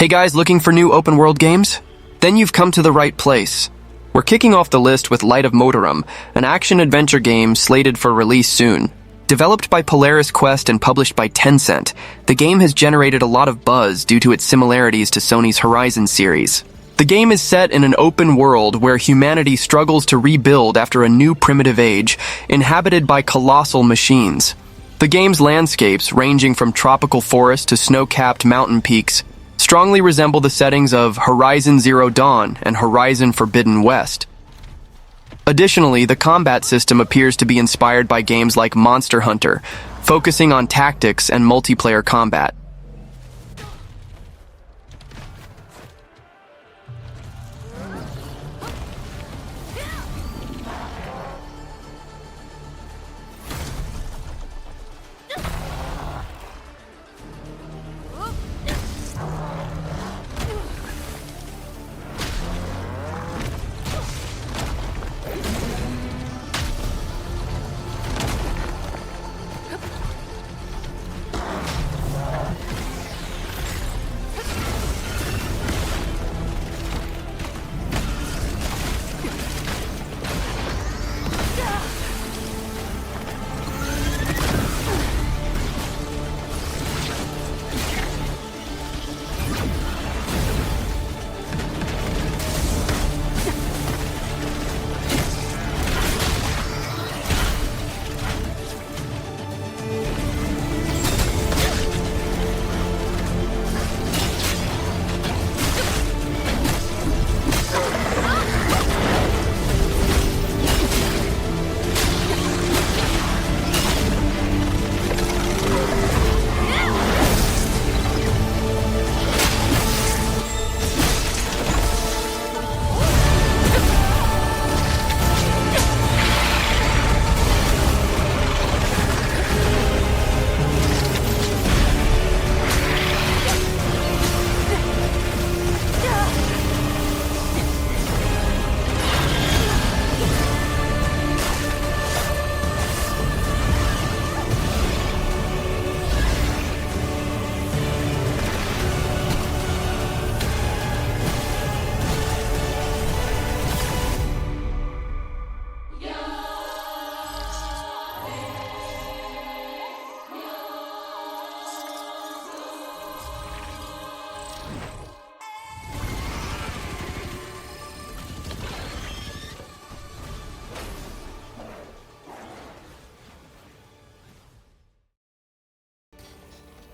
Hey guys, looking for new open-world games? Then you've come to the right place. We're kicking off the list with Light of Motiram, an action-adventure game slated for release soon. Developed by Polaris Quest and published by Tencent, the game has generated a lot of buzz due to its similarities to Sony's Horizon series. The game is set in an open world where humanity struggles to rebuild after a new primitive age, inhabited by colossal machines. The game's landscapes, ranging from tropical forest to snow-capped mountain peaks, strongly resemble the settings of Horizon Zero Dawn and Horizon Forbidden West. Additionally, the combat system appears to be inspired by games like Monster Hunter, focusing on tactics and multiplayer combat.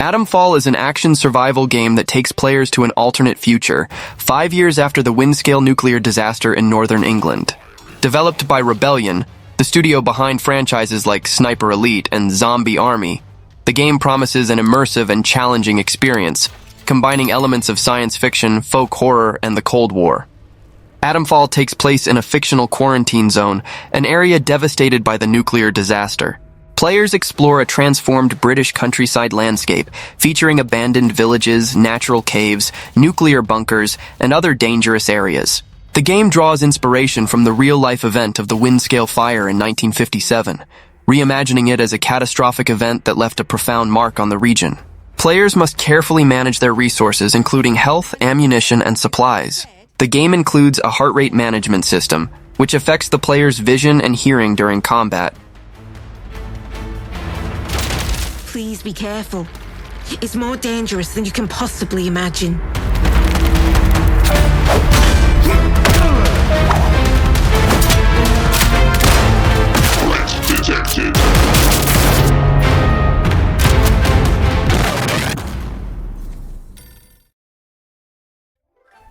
Atomfall is an action survival game that takes players to an alternate future, 5 years after the Windscale nuclear disaster in northern England. Developed by Rebellion, the studio behind franchises like Sniper Elite and Zombie Army, the game promises an immersive and challenging experience, combining elements of science fiction, folk horror, and the Cold War. Atomfall takes place in a fictional quarantine zone, an area devastated by the nuclear disaster. Players explore a transformed British countryside landscape, featuring abandoned villages, natural caves, nuclear bunkers, and other dangerous areas. The game draws inspiration from the real-life event of the Windscale fire in 1957, reimagining it as a catastrophic event that left a profound mark on the region. Players must carefully manage their resources, including health, ammunition, and supplies. The game includes a heart rate management system, which affects the player's vision and hearing during combat. Please be careful. It's more dangerous than you can possibly imagine. Threat detected.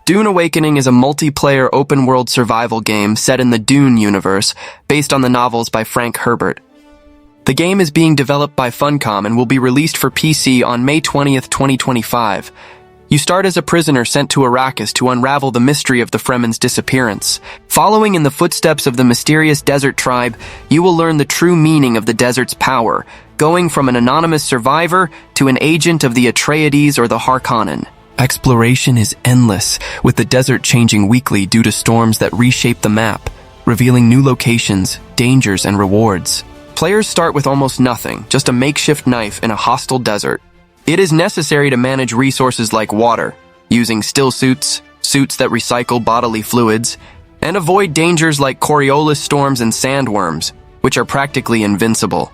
Dune Awakening is a multiplayer open-world survival game set in the Dune universe, based on the novels by Frank Herbert. The game is being developed by Funcom and will be released for PC on May 20th, 2025. You start as a prisoner sent to Arrakis to unravel the mystery of the Fremen's disappearance. Following in the footsteps of the mysterious desert tribe, you will learn the true meaning of the desert's power, going from an anonymous survivor to an agent of the Atreides or the Harkonnen. Exploration is endless, with the desert changing weekly due to storms that reshape the map, revealing new locations, dangers, and rewards. Players start with almost nothing, just a makeshift knife in a hostile desert. It is necessary to manage resources like water, using still suits, suits that recycle bodily fluids, and avoid dangers like Coriolis storms and sandworms, which are practically invincible.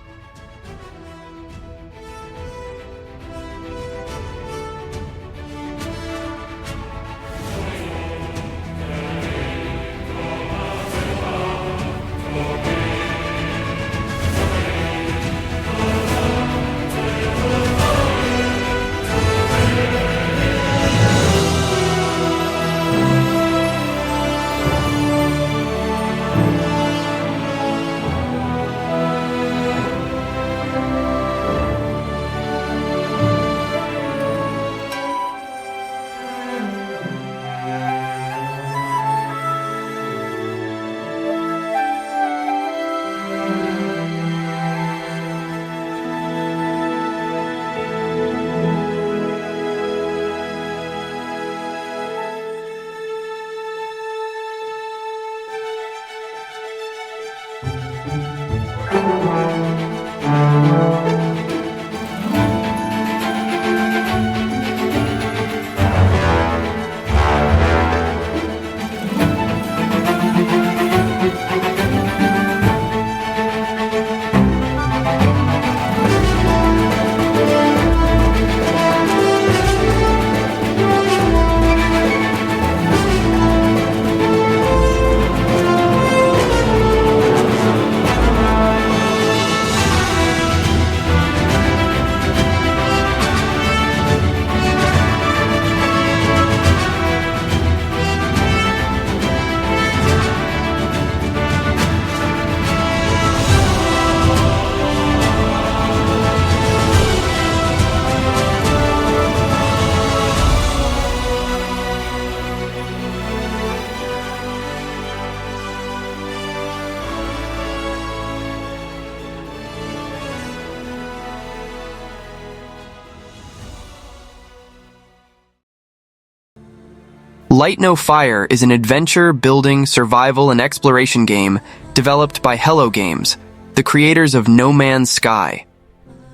Light No Fire is an adventure, building, survival, and exploration game developed by Hello Games, the creators of No Man's Sky.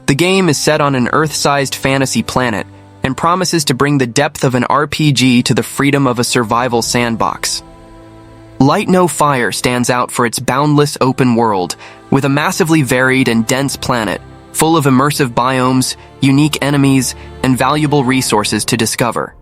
The game is set on an Earth-sized fantasy planet and promises to bring the depth of an RPG to the freedom of a survival sandbox. Light No Fire stands out for its boundless open world, with a massively varied and dense planet full of immersive biomes, unique enemies, and valuable resources to discover.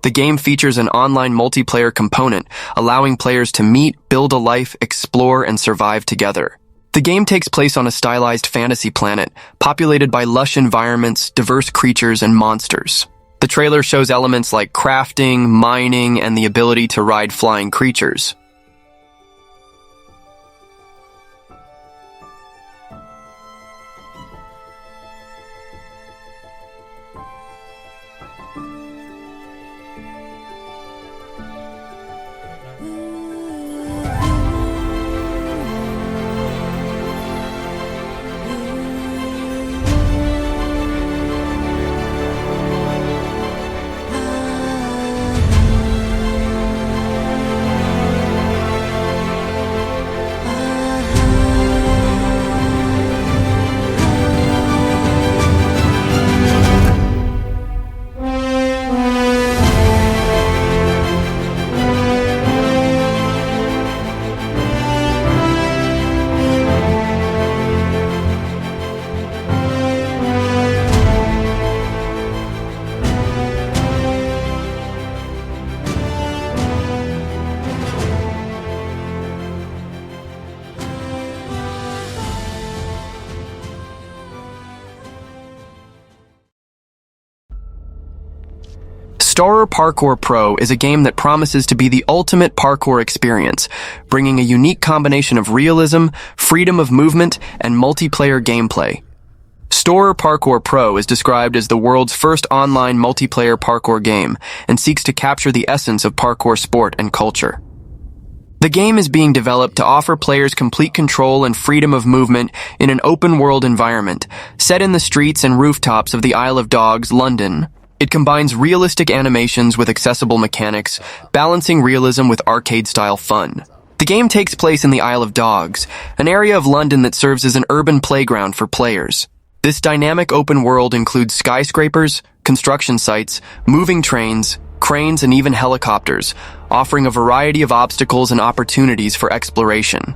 The game features an online multiplayer component, allowing players to meet, build a life, explore, and survive together. The game takes place on a stylized fantasy planet, populated by lush environments, diverse creatures, and monsters. The trailer shows elements like crafting, mining, and the ability to ride flying creatures. STORROR Parkour Pro is a game that promises to be the ultimate parkour experience, bringing a unique combination of realism, freedom of movement, and multiplayer gameplay. STORROR Parkour Pro is described as the world's first online multiplayer parkour game and seeks to capture the essence of parkour sport and culture. The game is being developed to offer players complete control and freedom of movement in an open-world environment, set in the streets and rooftops of the Isle of Dogs, London. It combines realistic animations with accessible mechanics, balancing realism with arcade-style fun. The game takes place in the Isle of Dogs, an area of London that serves as an urban playground for players. This dynamic open world includes skyscrapers, construction sites, moving trains, cranes, and even helicopters, offering a variety of obstacles and opportunities for exploration.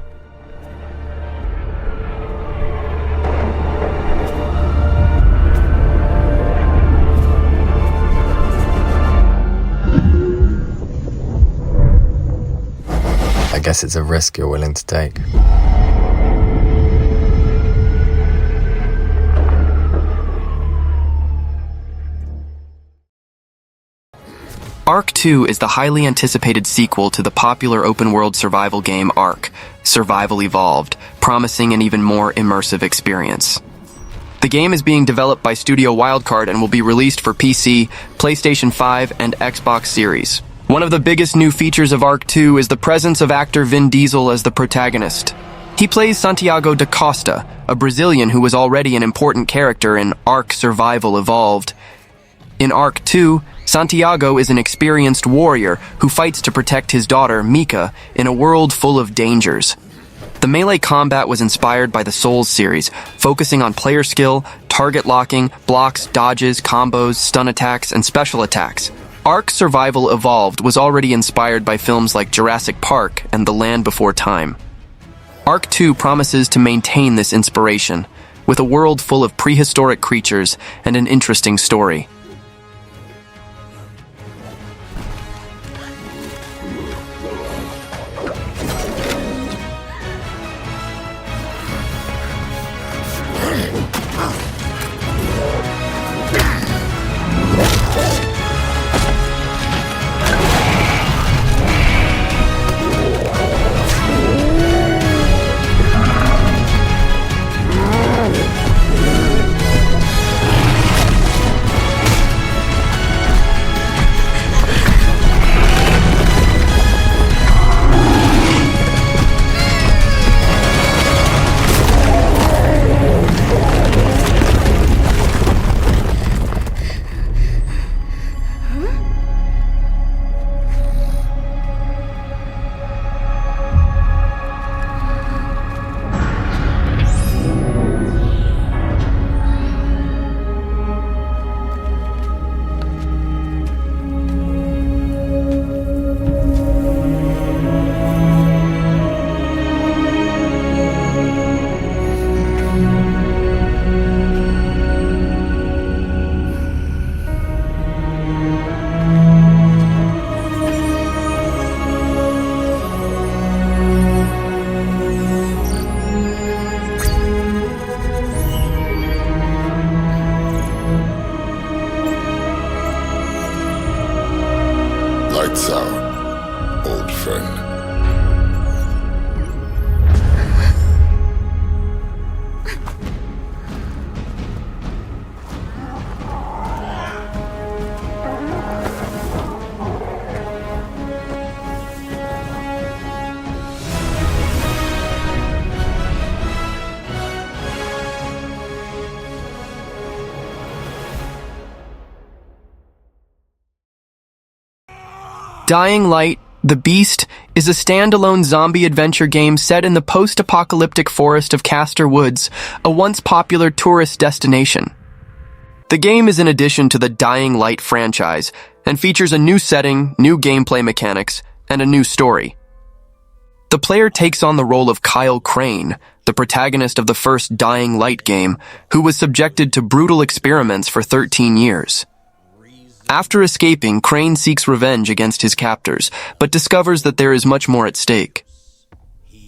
I guess it's a risk you're willing to take. Ark 2 is the highly anticipated sequel to the popular open-world survival game Ark, Survival Evolved, promising an even more immersive experience. The game is being developed by Studio Wildcard and will be released for PC, PlayStation 5, and Xbox Series. One of the biggest new features of Ark 2 is the presence of actor Vin Diesel as the protagonist. He plays Santiago da Costa, a Brazilian who was already an important character in Ark Survival Evolved. In Ark 2, Santiago is an experienced warrior who fights to protect his daughter, Mika, in a world full of dangers. The melee combat was inspired by the Souls series, focusing on player skill, target locking, blocks, dodges, combos, stun attacks, and special attacks. Ark Survival Evolved was already inspired by films like Jurassic Park and The Land Before Time. Ark 2 promises to maintain this inspiration, with a world full of prehistoric creatures and an interesting story. Lights out, old friend. Dying Light, The Beast, is a standalone zombie adventure game set in the post-apocalyptic forest of Castor Woods, a once popular tourist destination. The game is an addition to the Dying Light franchise and features a new setting, new gameplay mechanics, and a new story. The player takes on the role of Kyle Crane, the protagonist of the first Dying Light game, who was subjected to brutal experiments for 13 years. After escaping, Crane seeks revenge against his captors, but discovers that there is much more at stake.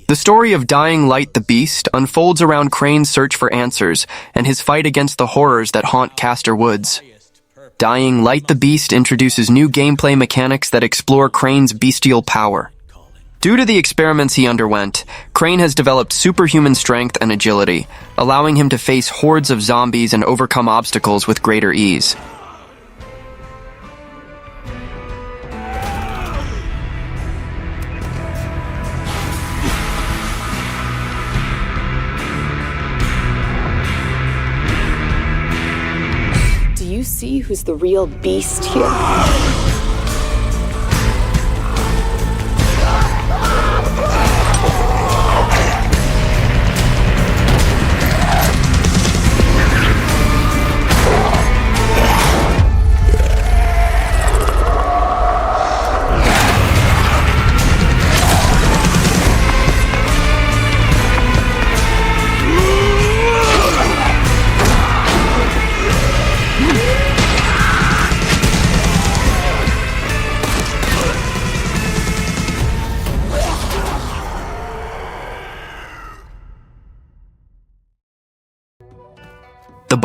The story of Dying Light the Beast unfolds around Crane's search for answers and his fight against the horrors that haunt Castor Woods. Dying Light the Beast introduces new gameplay mechanics that explore Crane's bestial power. Due to the experiments he underwent, Crane has developed superhuman strength and agility, allowing him to face hordes of zombies and overcome obstacles with greater ease. Do you see who's the real beast here?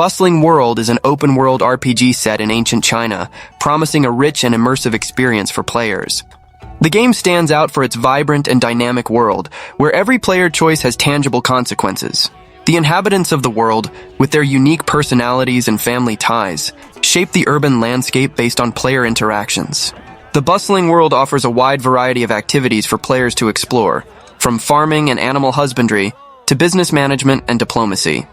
Bustling World is an open-world RPG set in ancient China, promising a rich and immersive experience for players. The game stands out for its vibrant and dynamic world, where every player choice has tangible consequences. The inhabitants of the world, with their unique personalities and family ties, shape the urban landscape based on player interactions. The Bustling World offers a wide variety of activities for players to explore, from farming and animal husbandry to business management and diplomacy.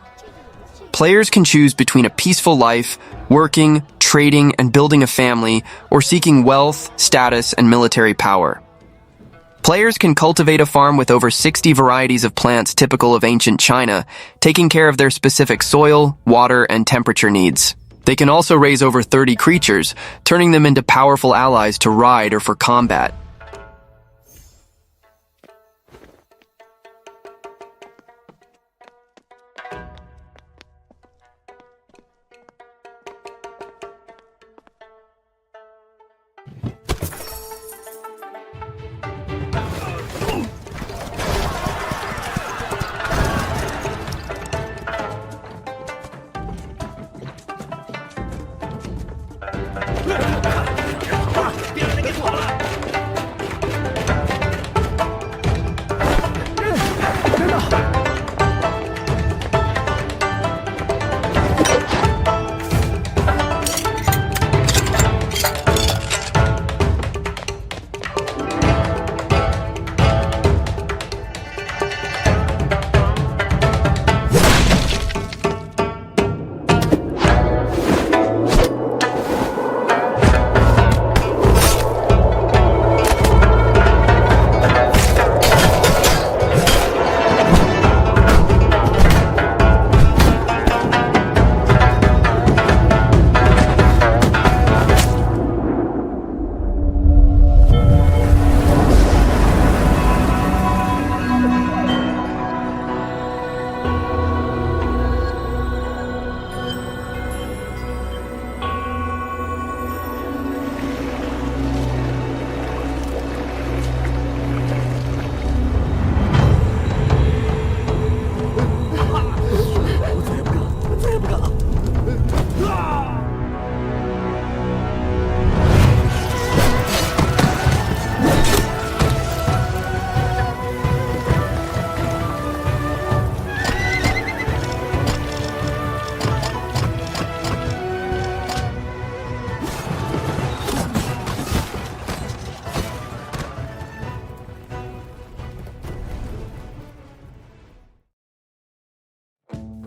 Players can choose between a peaceful life, working, trading, and building a family, or seeking wealth, status, and military power. Players can cultivate a farm with over 60 varieties of plants typical of ancient China, taking care of their specific soil, water, and temperature needs. They can also raise over 30 creatures, turning them into powerful allies to ride or for combat.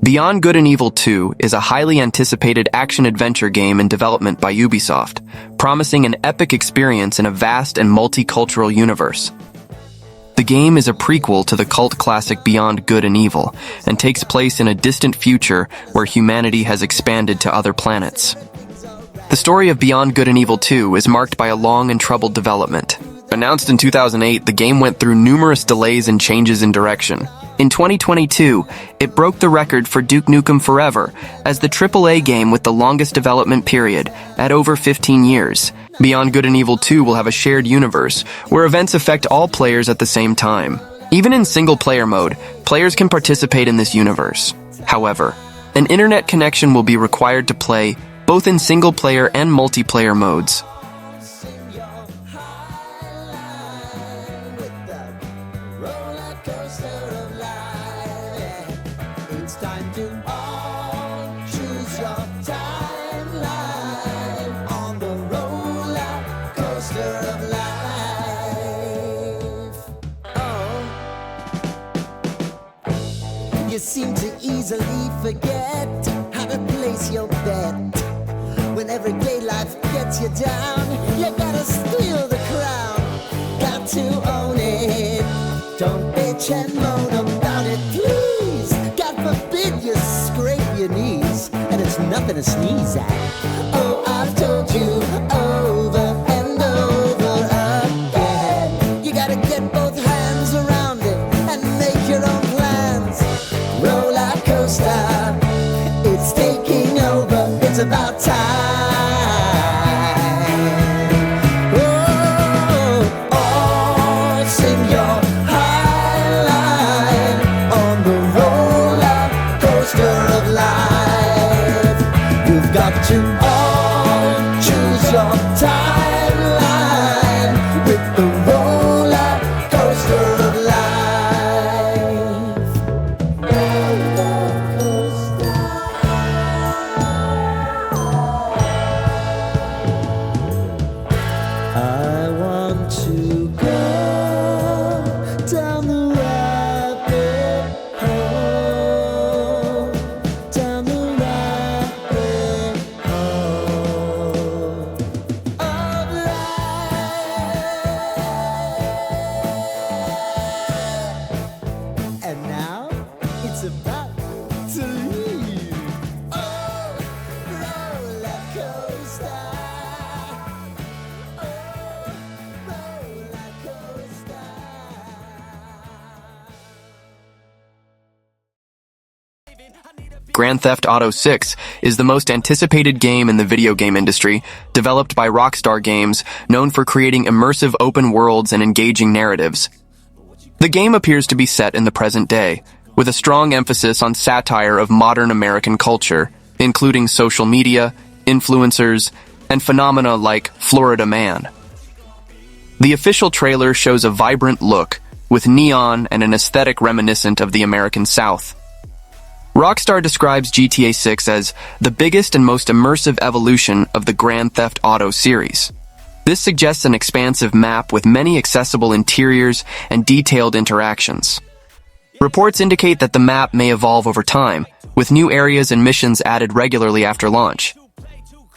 Beyond Good and Evil 2 is a highly anticipated action-adventure game in development by Ubisoft, promising an epic experience in a vast and multicultural universe. The game is a prequel to the cult classic Beyond Good and Evil, and takes place in a distant future where humanity has expanded to other planets. The story of Beyond Good and Evil 2 is marked by a long and troubled development. Announced in 2008, the game went through numerous delays and changes in direction. In 2022, it broke the record for Duke Nukem Forever as the AAA game with the longest development period, at over 15 years. Beyond Good and Evil 2 will have a shared universe, where events affect all players at the same time. Even in single-player mode, players can participate in this universe. However, an internet connection will be required to play, both in single-player and multiplayer modes. You seem to easily forget how to place your bet. When everyday life gets you down, you gotta steal the crown. Got to own it. Don't bitch and moan about it, please. God forbid you scrape your knees, and it's nothing to sneeze at. Oh, I've told you over and over again. You gotta get both hands around it and make your own plans. Roller coaster, it's taking over, it's about time. Oh, sing your high line on the roller coaster of life. I want to go down the rabbit hole, down the rabbit hole of life. And now it's about to leave. Oh, roller coaster. Grand Theft Auto 6 is the most anticipated game in the video game industry, developed by Rockstar Games, known for creating immersive open worlds and engaging narratives. The game appears to be set in the present day, with a strong emphasis on satire of modern American culture, including social media, influencers, and phenomena like Florida Man. The official trailer shows a vibrant look, with neon and an aesthetic reminiscent of the American South. Rockstar describes GTA 6 as the biggest and most immersive evolution of the Grand Theft Auto series. This suggests an expansive map with many accessible interiors and detailed interactions. Reports indicate that the map may evolve over time, with new areas and missions added regularly after launch.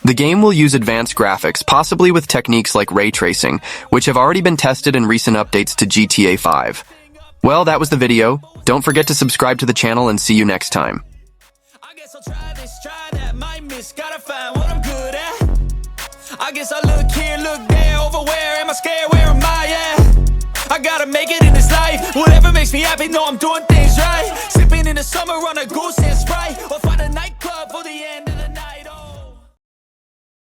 The game will use advanced graphics, possibly with techniques like ray tracing, which have already been tested in recent updates to GTA 5. Well, that was the video. Don't forget to subscribe to the channel and see you next time. I guess I'll try this, try that, might miss, gotta find what I'm good at. I guess I look here, look there, over where am I scared, where am I at? I gotta make it in this life, whatever makes me happy, know I'm doing things right. Sipping in the summer on a goose and Sprite, or find a nightclub for the end.